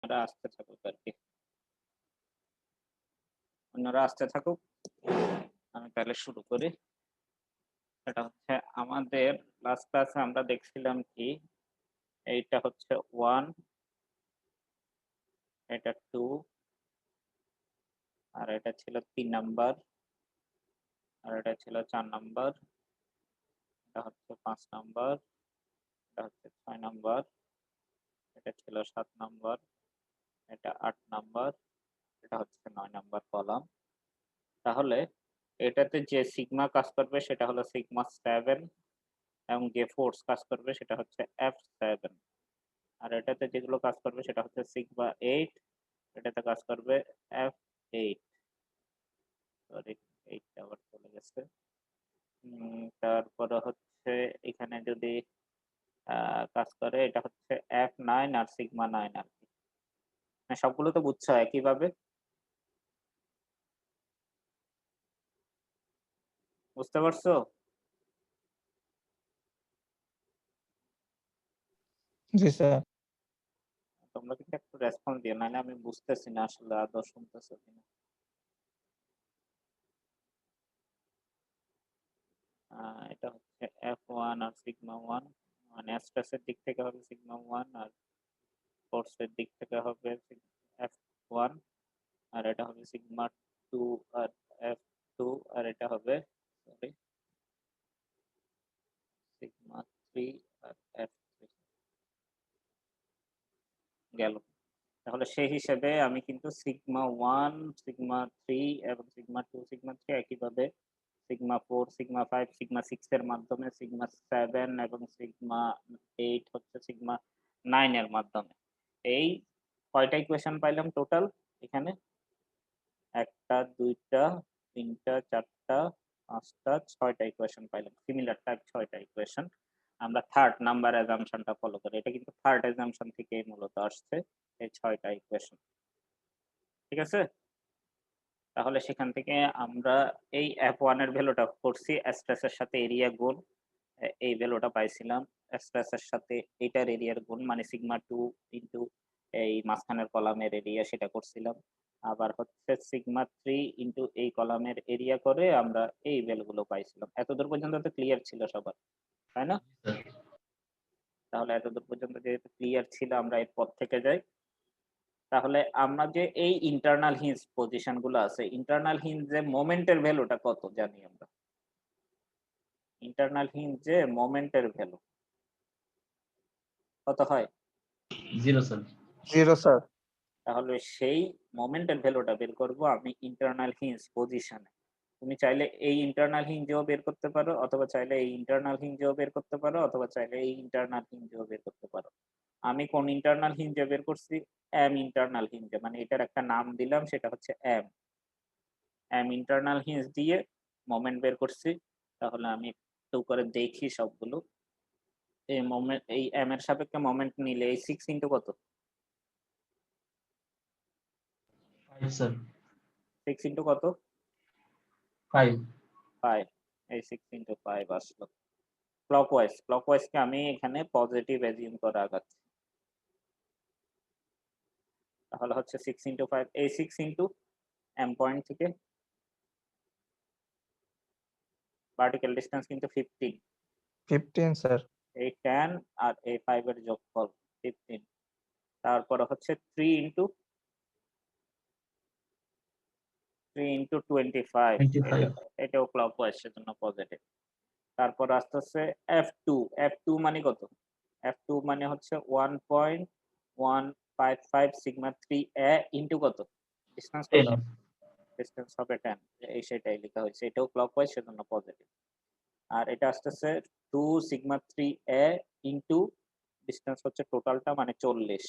অন্যরা আসতে থাকুক আর কি। অন্যরা আসতে থাকুক। আমি তাহলে শুরু করি। সেটা হচ্ছে আমাদের লাস্ট ক্লাসে আমরা দেখছিলাম কি এইটা হচ্ছে 1, এটা 2 আর এটা ছিল 3 নাম্বার আর এটা ছিল 4 নাম্বার, এটা হচ্ছে 5 নাম্বার, এটা হচ্ছে 6 নাম্বার, এটা ছিল 7 নাম্বার, এটা 8 নাম্বার, এটা হচ্ছে 9 নাম্বার কলাম। তাহলে এটাতে যে সিগমা কাজ করবে সেটা হলো সিগমা 7 এবং যে ফোর্স কাজ করবে সেটা হচ্ছে F7। আর এটাতে যেগুলো কাজ করবে সেটা হচ্ছে সিগমা 8, এটাতে কাজ করবে F8। সরি, 8 টা আবার চলে গেছে। তারপরে হচ্ছে এখানে যদি কাজ করে এটা হচ্ছে F9 আর সিগমা 9 আর কি। মানে সবগুলো তো বুঝছো একইভাবে? বুঝতে পারছো? জি স্যার। তোমরা কিন্তু একটু রেসপন্স দিও, নাহলে আমি বুঝতেছি না আসলে আদৌ শুনতেছো কিনা। এটা হচ্ছে F1 আর সিগমা 1, মানে স্ট্রেসের দিক থেকে হবে সিগমা 1 আর ফোর্সের দিক থেকে হবে F1, আর এটা হবে সিগমা 2 আর F2, আর এটা হবে সরি সিগমা 3 আর F3 গেল। তাহলে সেই হিসেবে আমি কিন্তু সিগমা 1, সিগমা 3 এবং সিগমা 2, সিগমা 3 একইভাবে সিগমা 4, সিগমা 5, সিগমা 6 এর মাধ্যমে, সিগমা 7 এবং সিগমা 8 হচ্ছে সিগমা 9 এর মাধ্যমে। এই কয়টা ইকুয়েশন পাইলাম টোটাল এখানে? ১ টা, ২ টা, ৩ টা, ৪ টা, ৫ টা, ৬ টা ইকুয়েশন পাইলাম। সিমিলার টাইপ ৬ টা ইকুয়েশন। আমরা থার্ড নাম্বার অ্যাজাম্পশনটা ফলো করি। এটা কিন্তু থার্ড অ্যাজাম্পশন থেকেই মূলত আসছে এই ৬ টা ইকুয়েশন। ঠিক আছে? তাহলে সেখান থেকে আমরা এই F1 এর ভ্যালুটা করছি স্ট্রেস এর সাথে এরিয়া গুণ। এই ভ্যালুটা পাইছিলাম। স্ট্রেস এর সাথে এটার এরিয়ার গুণ মানে সিগমা 2 ইনটু এই মাঝখানের কলামের এরিয়া সেটা করছিলাম। আবার হচ্ছে সিগমা 3 ইনটু এই কলামের এরিয়া করে আমরা এই ভ্যালুগুলো পাইছিলাম। এতদূর পর্যন্ত তো ক্লিয়ার ছিল সবার, তাই না? তাহলে এতদূর পর্যন্ত যেহেতু ক্লিয়ার ছিল আমরা এরপর থেকে যাই। তাহলে আমরা যে এই ইন্টারনাল হিঞ্জ পজিশন গুলো আছে, ইন্টারনাল হিঞ্জে মোমেন্টের ভ্যালুটা কত জানি আমরা? ইন্টারনাল হিঞ্জে মোমেন্টের ভ্যালু কত হয়? 0 স্যার। 0 স্যার। তাহলে সেই মোমেন্টের ভ্যালুটা বের করব আমি ইন্টারনাল হিঞ্জ পজিশনে। তুমি চাইলে এই ইন্টারনাল হিঞ্জেও বের করতে পারো, অথবা চাইলে এই ইন্টারনাল হিঞ্জেও বের করতে পারো, অথবা চাইলে এই ইন্টারনাল হিঞ্জেও বের করতে পারো। আমি কোন ইন্টারনাল হিঞ্জে বের করছি? এম ইন্টারনাল হিঞ্জে, মানে এটার একটা নাম দিলাম সেটা হচ্ছে এম। এম ইন্টারনাল হিঞ্জ দিয়ে মোমেন্ট বের করছি। তাহলে আমি একটু করে দেখি সবগুলো। এই মোমেন্ট, এই এম এর সাপেক্ষে মোমেন্ট নিলে এই 6 ইনটু কত? 5 স্যার। 6 ইনটু কত? 5। 5। এই 6 ইনটু 5 আসলো। ক্লকওয়াইজ, ক্লকওয়াইজ কে আমি এখানে পজিটিভ অ্যাজিউম করে আগাচ্ছি। তাহলে হচ্ছে 6 ইনটু 5, এই 6 ইনটু এম পয়েন্ট থেকে ভার্টিক্যাল ডিসটেন্স কিন্তু 15। 15 স্যার। এই 10 আর এই 5 এর যোগফল 15। তারপরে হচ্ছে 3 ইনটু 25, 25। এটাও ক্লকওয়াইজ সেজন্য পজিটিভ। তারপর আসতেছে F2, F2 মানে কত? F2 মানে হচ্ছে 1.155 সিগমা 3 এ ইনটু কত? ডিসটেন্স কত? 10। ডিসটেন্স হবে 10। এই সেটাই লেখা হয়েছে, এটাও ক্লকওয়াইজ সেজন্য পজিটিভ। আর এটা আসতেছে 2 সিগমা 3 এ ইনটু ডিসটেন্স হচ্ছে টোটালটা মানে 40।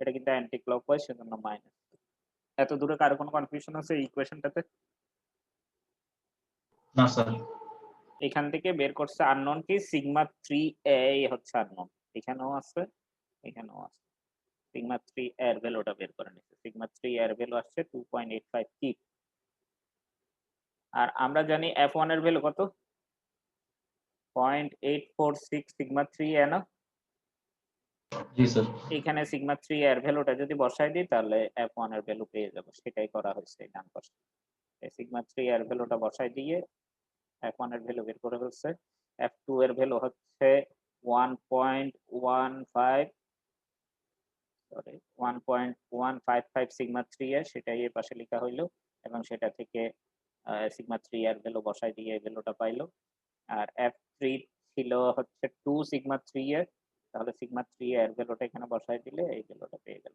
এটা কিন্তু অ্যান্টি ক্লকওয়াইজ সেজন্য মাইনাস। এত দূরে কারো কোনো কনফিউশন আছে এই ইকুয়েশনটাতে? না স্যার। এখান থেকে বের করছে আননোন কি সিগমা 3 এ হচ্ছে আননোন। এখানেও আছে, এখানেও আছে। সিগমা 3 এর ভ্যালুটা বের করে নিচ্ছে। সিগমা 3 এর ভ্যালু আসছে 2.85 কি। আর আমরা জানি F1 এর ভ্যালু কত? 0.846 সিগমা 3 এ না? জি স্যার। এখানে সিগমা 3 এর ভ্যালুটা যদি বসাই দিই তাহলে f1 এর ভ্যালু পেয়ে যাব, সেটাই করা হয়েছে এই ডান পাশে। এই সিগমা 3 এর ভ্যালুটা বসাই দিয়ে f1 এর ভ্যালু বের করে ফেলছে। f2 এর ভ্যালু হচ্ছে 1.15 সরি 1.155 সিগমা 3 এর, সেটাই এর পাশে লেখা হইলো এবং সেটা থেকে সিগমা 3 এর ভ্যালু বসাই দিয়ে এই ভ্যালুটা পাইলো। আর f3 ছিল হচ্ছে 2 সিগমা 3 এর, তাহলে সিগমা 3 এর ভ্যালুটা এখানে বসাই দিলে এই ভ্যালুটা পেয়ে গেল।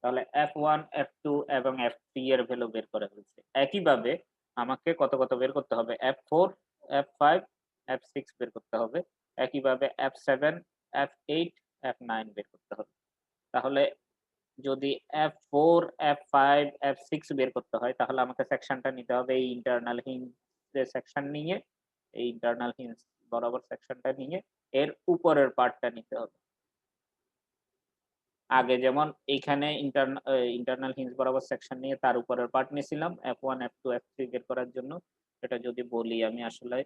তাহলে f1, f2 এবং f3 এর ভ্যালু বের করে ফেলছি। একইভাবে আমাকে কত বের করতে হবে? f4, f5, f6 বের করতে হবে। একইভাবে f7, f8, f9 বের করতে হবে। তাহলে যদি f4, f5, f6 বের করতে হয় তাহলে আমাকে সেকশনটা নিতে হবে এই ইন্টারনাল হিঞ্জ এর সেকশন নিয়ে, এই ইন্টারনাল হিঞ্জ বরাবর সেকশনটা নিয়ে এর উপরের পার্টটা নিতে হবে। আগে যেমন এইখানে ইন্টারনাল হিঞ্জ বরাবর সেকশন নিয়ে তার উপরের পার্ট নিয়েছিলাম f1, f2, f3 বের করার জন্য। এটা যদি বলি আমি আসলে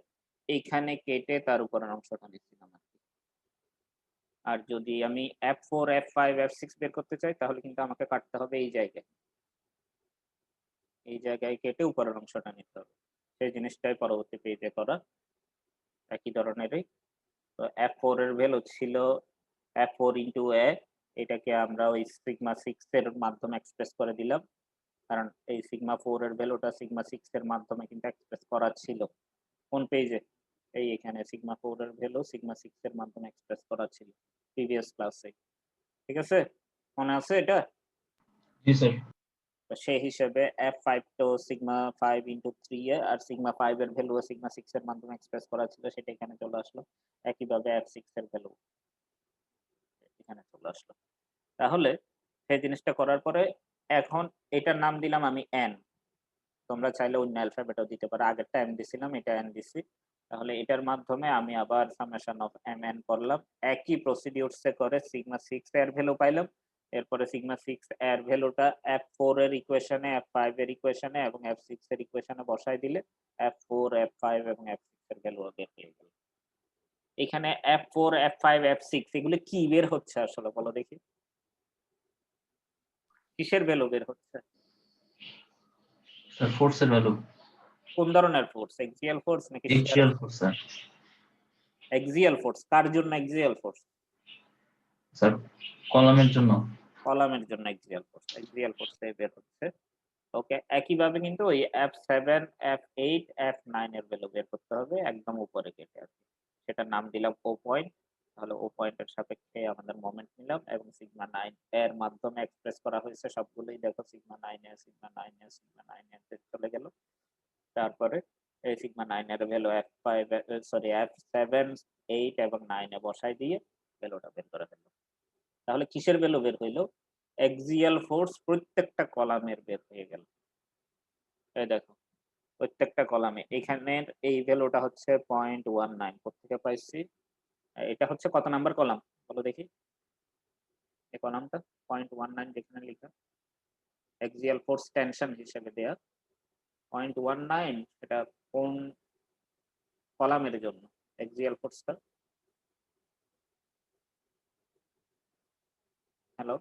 এইখানে কেটে তার উপরের অংশটা নিচ্ছিলাম আরকি। আর যদি আমি f4, f5, f6 বের করতে চাই তাহলে কিন্তু আমাকে কাটতে হবে এই জায়গায়। এই জায়গায় কেটে উপরের অংশটা নিতে হবে। সেই জিনিসটাই পরবর্তী পেজে করা, একই ধরনেরই। তো f4 এর ভ্যালু ছিল f4 ইনটু a, এটাকে আমরা ওই সিগমা 6 এর মাধ্যমে এক্সপ্রেস করে দিলাম। কারণ এই সিগমা 4 এর ভ্যালুটা সিগমা 6 এর মাধ্যমে কিন্তু এক্সপ্রেস করা ছিল। কোন পেজে? এই এখানে সিগমা 4 এর ভ্যালু সিগমা 6 এর মাধ্যমে এক্সপ্রেস করা ছিল প্রিভিয়াস ক্লাসে। ঠিক আছে? মনে আছে এটা? জি স্যার। তো সেই হিসেবে f5 তো সিগমা 5 ইনটু 3 এ আর সিগমা 5 এর ভ্যালু সিগমা 6 এর মাধ্যমে এক্সপ্রেস করা ছিল, সেটা এখানে চলে আসলো। একইভাবে f6 এর ভ্যালু এখানে চলে আসলো। তাহলে সেই জিনিসটা করার পরে এখন এটার নাম দিলাম আমি n। তোমরা চাইলে অন্য অ্যালফাবেটও দিতে পারো। আগেরটা m দিছিলাম, এটা n দিছি। তাহলে এটার মাধ্যমে আমি আবার সামেশন অফ mn করলাম। একই প্রসিডিউরস এ করে সিগমা 6 এর ভ্যালু পাইলাম। এরপরে সিগমা 6 এর ভ্যালুটা f4 এর ইকুয়েশনে, f5 এর ইকুয়েশনে এবং f6 এর ইকুয়েশনে বসাই দিলে f4, f5 এবং f6 এর ভ্যালু বের হয়ে গেল। এখানে f4, f5, f6 এগুলো কি বের হচ্ছে আসলে বলো দেখি? কিসের ভ্যালু বের হচ্ছে? স্যার ফোর্স এর ভ্যালু। কোন ধরনের ফোর্স? এক্সিয়াল ফোর্স নাকি shear axial force? Force sir. Axial force কার জন্য এক্সিয়াল ফোর্স? স্যার কলামের জন্য। কলামের জন্য এক্সিয়াল ফোর্স। এক্সিয়াল ফোর্স বের হচ্ছে। ওকে, একইভাবে কিন্তু ওই F7, F8, F9 এর ভ্যালু বের করতে হবে একদম উপরে কেটে আরকি। সেটার নাম দিলাম O পয়েন্ট। তাহলে O পয়েন্টের সাপেক্ষে আমাদের মোমেন্ট নিলাম এবং সিগমা 9 এর মাধ্যমে এক্সপ্রেস করা হয়েছে সবগুলোই দেখো সিগমা 9 এ, সিগমা 9 এ, সিগমা 9 এ চলে গেল। তারপরে এই সিগমা 9 এর ভ্যালু F5 সরি F7, 8 এবং 9 এ বসাই দিয়ে ভ্যালুটা বের করে ফেললাম। তাহলে কিসের ভ্যালু বের হইল? এক্সিয়াল ফোর্স প্রত্যেকটা কলামের বের হয়ে গেল। এই দেখো প্রত্যেকটা কলামে এখানের এই ভ্যালুটা হচ্ছে 0.19 কোত্থেকে পাইছি? এটা হচ্ছে কত নাম্বার কলাম বলো দেখি? এই কলামটা 0.19 যেখানে লেখা এক্সিয়াল ফোর্স টেনশন হিসেবে দেয়া 0.19, এটা কোন কলামের জন্য এক্সিয়াল ফোর্সটা? হ্যালো,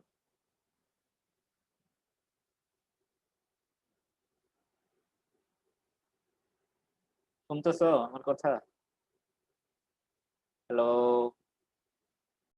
শুনতেছো আমার কথা? হ্যালো।